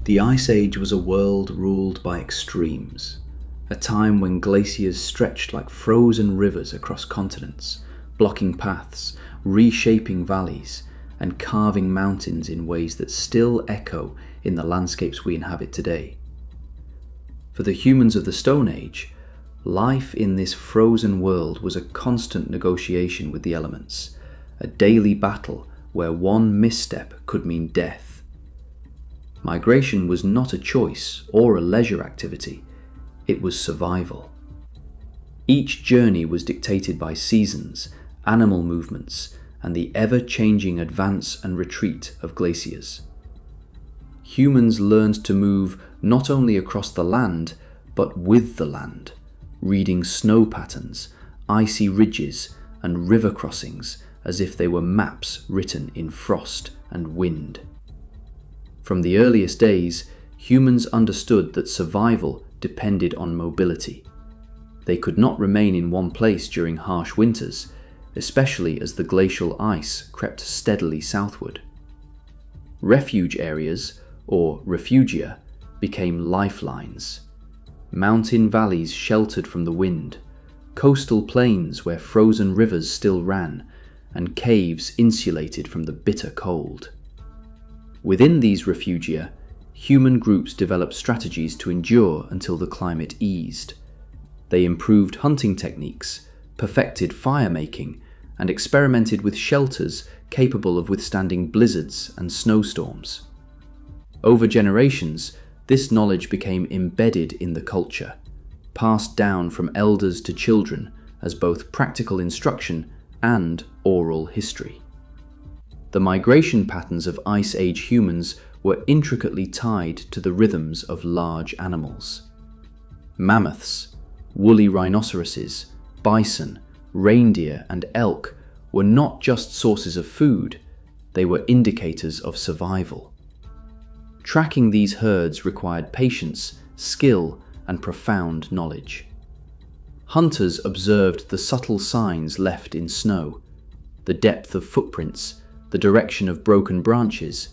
The Ice Age was a world ruled by extremes, a time when glaciers stretched like frozen rivers across continents, blocking paths, reshaping valleys, and carving mountains in ways that still echo in the landscapes we inhabit today. For the humans of the Stone Age, life in this frozen world was a constant negotiation with the elements, a daily battle where one misstep could mean death. Migration was not a choice or a leisure activity, it was survival. Each journey was dictated by seasons, animal movements, and the ever-changing advance and retreat of glaciers. Humans learned to move not only across the land, but with the land, reading snow patterns, icy ridges, and river crossings as if they were maps written in frost and wind. From the earliest days, humans understood that survival depended on mobility. They could not remain in one place during harsh winters, especially as the glacial ice crept steadily southward. Refuge areas, or refugia, became lifelines. Mountain valleys sheltered from the wind, coastal plains where frozen rivers still ran, and caves insulated from the bitter cold. Within these refugia, human groups developed strategies to endure until the climate eased. They improved hunting techniques, perfected fire-making, and experimented with shelters capable of withstanding blizzards and snowstorms. Over generations, this knowledge became embedded in the culture, passed down from elders to children as both practical instruction and oral history. The migration patterns of Ice Age humans were intricately tied to the rhythms of large animals. Mammoths, woolly rhinoceroses, bison, reindeer, and elk were not just sources of food, they were indicators of survival. Tracking these herds required patience, skill, and profound knowledge. Hunters observed the subtle signs left in snow, the depth of footprints, the direction of broken branches,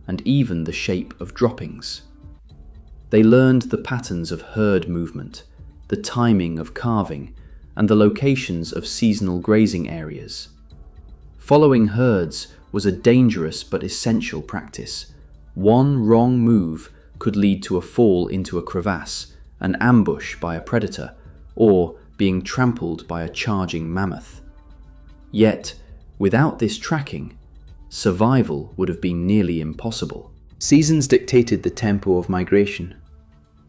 and even the shape of droppings. They learned the patterns of herd movement, the timing of calving, and the locations of seasonal grazing areas. Following herds was a dangerous but essential practice. One wrong move could lead to a fall into a crevasse, an ambush by a predator, or being trampled by a charging mammoth. Yet, without this tracking, survival would have been nearly impossible. Seasons dictated the tempo of migration.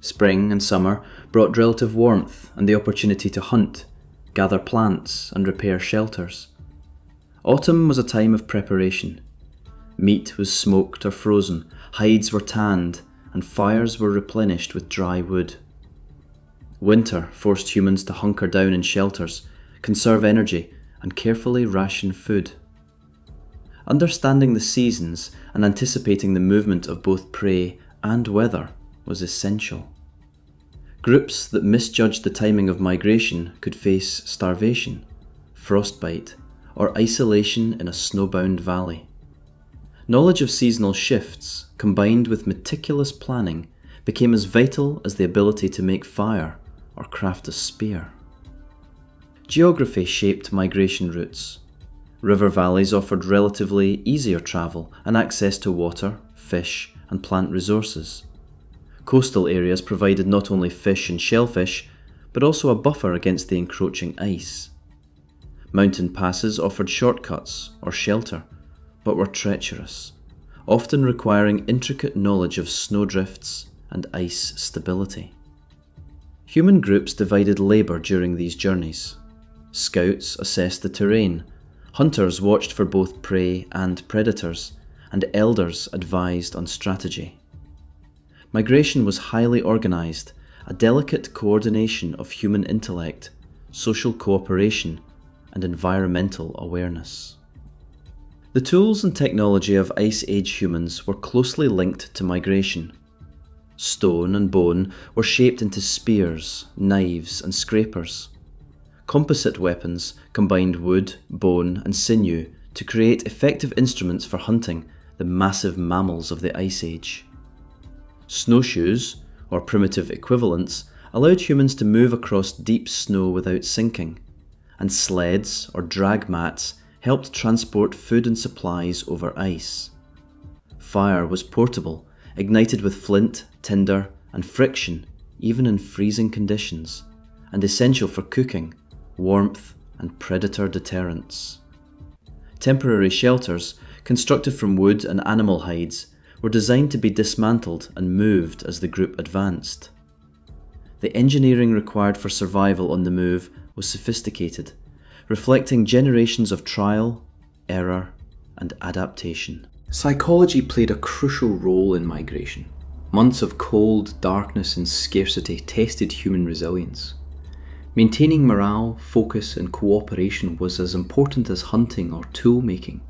Spring and summer brought relative warmth and the opportunity to hunt, gather plants, and repair shelters. Autumn was a time of preparation. Meat was smoked or frozen, hides were tanned, and fires were replenished with dry wood. Winter forced humans to hunker down in shelters, conserve energy, and carefully ration food. Understanding the seasons and anticipating the movement of both prey and weather was essential. Groups that misjudged the timing of migration could face starvation, frostbite, or isolation in a snowbound valley. Knowledge of seasonal shifts, combined with meticulous planning, became as vital as the ability to make fire or craft a spear. Geography shaped migration routes. River valleys offered relatively easier travel and access to water, fish, and plant resources. Coastal areas provided not only fish and shellfish, but also a buffer against the encroaching ice. Mountain passes offered shortcuts or shelter, but were treacherous, often requiring intricate knowledge of snowdrifts and ice stability. Human groups divided labour during these journeys. Scouts assessed the terrain, hunters watched for both prey and predators, and elders advised on strategy. Migration was highly organised, a delicate coordination of human intellect, social cooperation, and environmental awareness. The tools and technology of Ice Age humans were closely linked to migration. Stone and bone were shaped into spears, knives, and scrapers. Composite weapons combined wood, bone, and sinew to create effective instruments for hunting the massive mammals of the Ice Age. Snowshoes, or primitive equivalents, allowed humans to move across deep snow without sinking, and sleds, or drag mats, helped transport food and supplies over ice. Fire was portable, ignited with flint, tinder, and friction, even in freezing conditions, and essential for cooking, warmth, and predator deterrence. Temporary shelters, constructed from wood and animal hides, were designed to be dismantled and moved as the group advanced. The engineering required for survival on the move was sophisticated, reflecting generations of trial, error, and adaptation. Psychology played a crucial role in migration. Months of cold, darkness, and scarcity tested human resilience. Maintaining morale, focus, and cooperation was as important as hunting or tool making.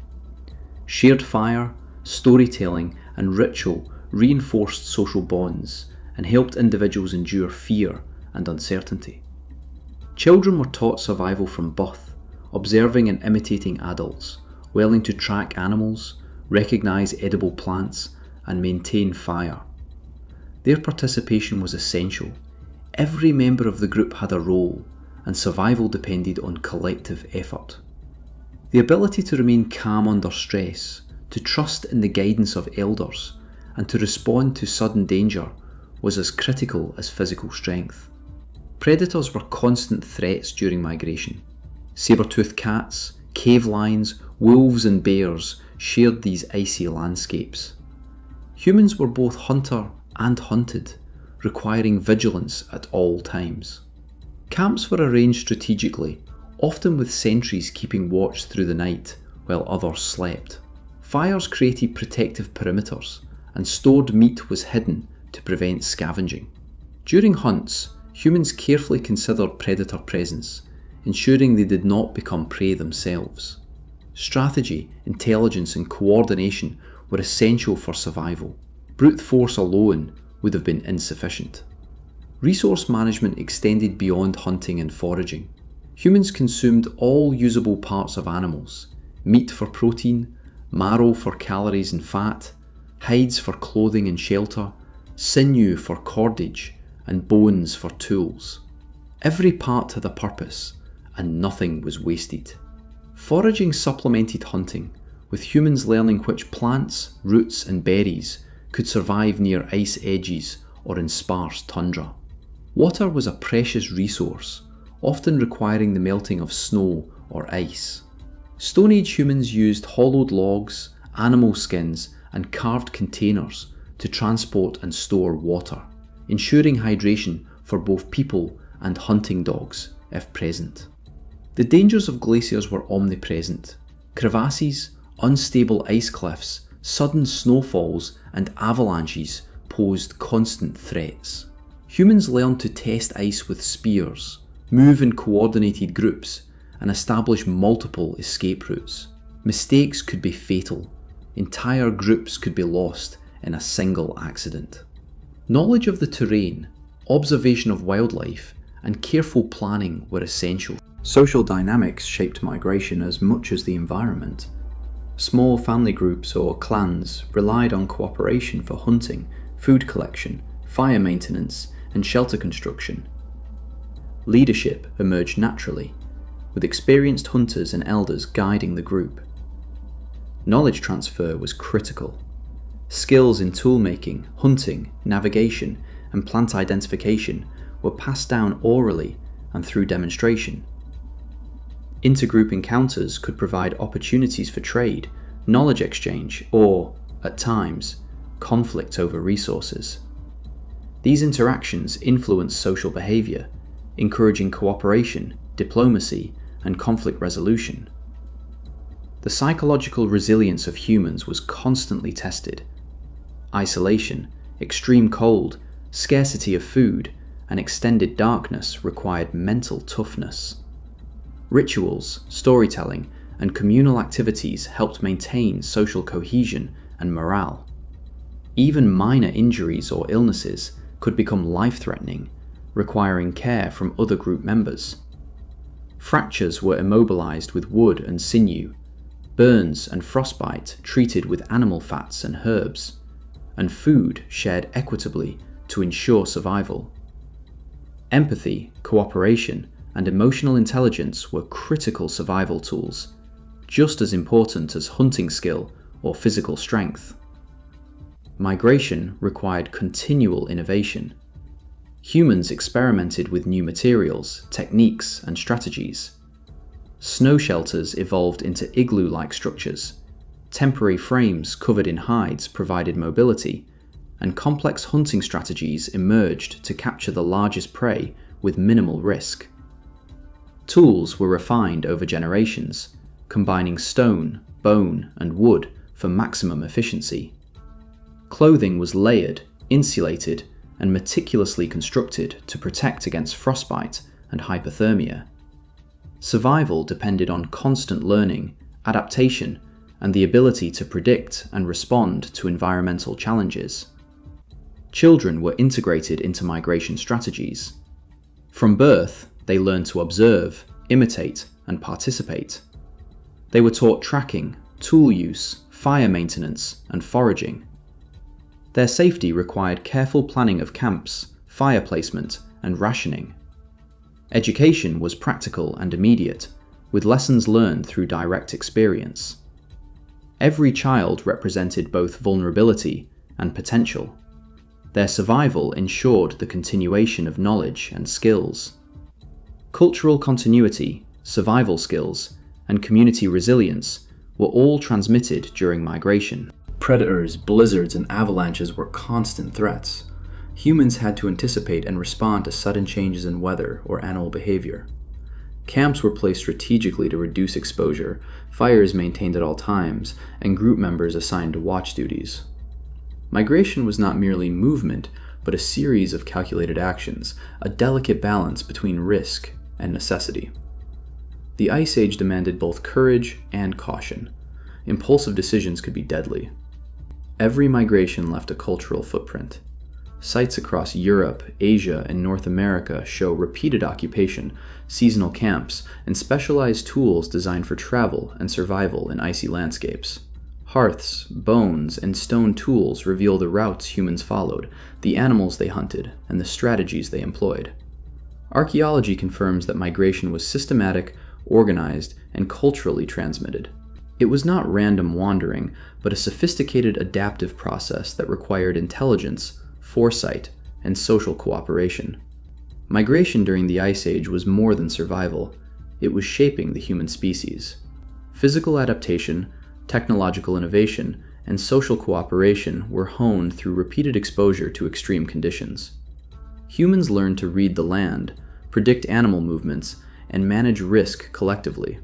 Shared fire, storytelling, and ritual reinforced social bonds and helped individuals endure fear and uncertainty. Children were taught survival from birth, observing and imitating adults, learning to track animals, recognize edible plants, and maintain fire. Their participation was essential. Every member of the group had a role, and survival depended on collective effort. The ability to remain calm under stress, to trust in the guidance of elders, and to respond to sudden danger was as critical as physical strength. Predators were constant threats during migration. Saber-toothed cats, cave lions, wolves and bears shared these icy landscapes. Humans were both hunter and hunted, requiring vigilance at all times. Camps were arranged strategically, often with sentries keeping watch through the night while others slept. Fires created protective perimeters, and stored meat was hidden to prevent scavenging. During hunts, humans carefully considered predator presence, ensuring they did not become prey themselves. Strategy, intelligence, and coordination were essential for survival. Brute force alone would have been insufficient. Resource management extended beyond hunting and foraging. Humans consumed all usable parts of animals: meat for protein, marrow for calories and fat, hides for clothing and shelter, sinew for cordage, and bones for tools. Every part had a purpose, and nothing was wasted. Foraging supplemented hunting, with humans learning which plants, roots, and berries could survive near ice edges or in sparse tundra. Water was a precious resource, often requiring the melting of snow or ice. Stone Age humans used hollowed logs, animal skins, and carved containers to transport and store water, ensuring hydration for both people and hunting dogs, if present. The dangers of glaciers were omnipresent. Crevasses, unstable ice cliffs, sudden snowfalls, and avalanches posed constant threats. Humans learned to test ice with spears, move in coordinated groups, and establish multiple escape routes. Mistakes could be fatal. Entire groups could be lost in a single accident. Knowledge of the terrain, observation of wildlife, and careful planning were essential. Social dynamics shaped migration as much as the environment. Small family groups or clans relied on cooperation for hunting, food collection, fire maintenance, and shelter construction. Leadership emerged naturally, with experienced hunters and elders guiding the group. Knowledge transfer was critical. Skills in toolmaking, hunting, navigation, and plant identification were passed down orally and through demonstration. Intergroup encounters could provide opportunities for trade, knowledge exchange, or, at times, conflict over resources. These interactions influenced social behaviour, encouraging cooperation, diplomacy, and conflict resolution. The psychological resilience of humans was constantly tested. Isolation, extreme cold, scarcity of food, and extended darkness required mental toughness. Rituals, storytelling, and communal activities helped maintain social cohesion and morale. Even minor injuries or illnesses could become life-threatening, requiring care from other group members. Fractures were immobilized with wood and sinew, burns and frostbite treated with animal fats and herbs, and food shared equitably to ensure survival. Empathy, cooperation, and emotional intelligence were critical survival tools, just as important as hunting skill or physical strength. Migration required continual innovation. Humans experimented with new materials, techniques, and strategies. Snow shelters evolved into igloo-like structures. Temporary frames covered in hides provided mobility, and complex hunting strategies emerged to capture the largest prey with minimal risk. Tools were refined over generations, combining stone, bone, and wood for maximum efficiency. Clothing was layered, insulated, and meticulously constructed to protect against frostbite and hypothermia. Survival depended on constant learning, adaptation, and the ability to predict and respond to environmental challenges. Children were integrated into migration strategies. From birth, they learned to observe, imitate, and participate. They were taught tracking, tool use, fire maintenance, and foraging. Their safety required careful planning of camps, fire placement, and rationing. Education was practical and immediate, with lessons learned through direct experience. Every child represented both vulnerability and potential. Their survival ensured the continuation of knowledge and skills. Cultural continuity, survival skills, and community resilience were all transmitted during migration. Predators, blizzards, and avalanches were constant threats. Humans had to anticipate and respond to sudden changes in weather or animal behavior. Camps were placed strategically to reduce exposure, fires maintained at all times, and group members assigned to watch duties. Migration was not merely movement, but a series of calculated actions, a delicate balance between risk and necessity. The Ice Age demanded both courage and caution. Impulsive decisions could be deadly. Every migration left a cultural footprint. Sites across Europe, Asia, and North America show repeated occupation, seasonal camps, and specialized tools designed for travel and survival in icy landscapes. Hearths, bones, and stone tools reveal the routes humans followed, the animals they hunted, and the strategies they employed. Archaeology confirms that migration was systematic, organized, and culturally transmitted. It was not random wandering, but a sophisticated adaptive process that required intelligence, foresight, and social cooperation. Migration during the Ice Age was more than survival. It was shaping the human species. Physical adaptation, technological innovation, and social cooperation were honed through repeated exposure to extreme conditions. Humans learned to read the land, predict animal movements, and manage risk collectively.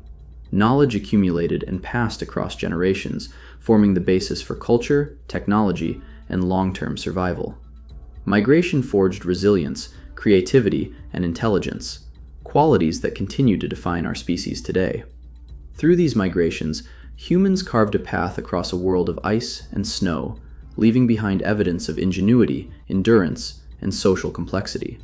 Knowledge accumulated and passed across generations, forming the basis for culture, technology, and long-term survival. Migration forged resilience, creativity, and intelligence, qualities that continue to define our species today. Through these migrations, humans carved a path across a world of ice and snow, leaving behind evidence of ingenuity, endurance, and social complexity.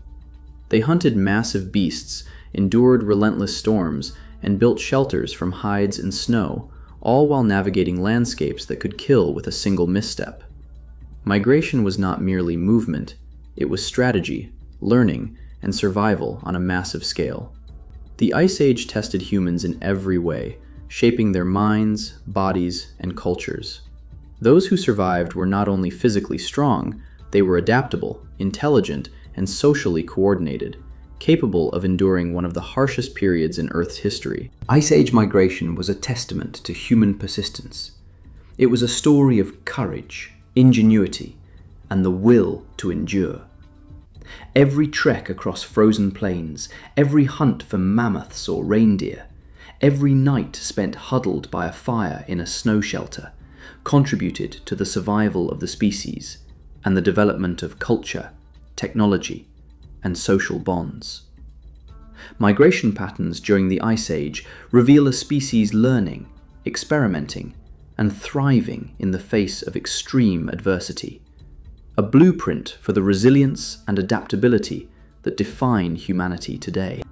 They hunted massive beasts, endured relentless storms, and built shelters from hides and snow, all while navigating landscapes that could kill with a single misstep. Migration was not merely movement, it was strategy, learning, and survival on a massive scale. The Ice Age tested humans in every way, shaping their minds, bodies, and cultures. Those who survived were not only physically strong, they were adaptable, intelligent, and socially coordinated, capable of enduring one of the harshest periods in Earth's history. Ice Age migration was a testament to human persistence. It was a story of courage, ingenuity, and the will to endure. Every trek across frozen plains, every hunt for mammoths or reindeer, every night spent huddled by a fire in a snow shelter contributed to the survival of the species and the development of culture, technology, and social bonds. Migration patterns during the Ice Age reveal a species learning, experimenting, and thriving in the face of extreme adversity, a blueprint for the resilience and adaptability that define humanity today.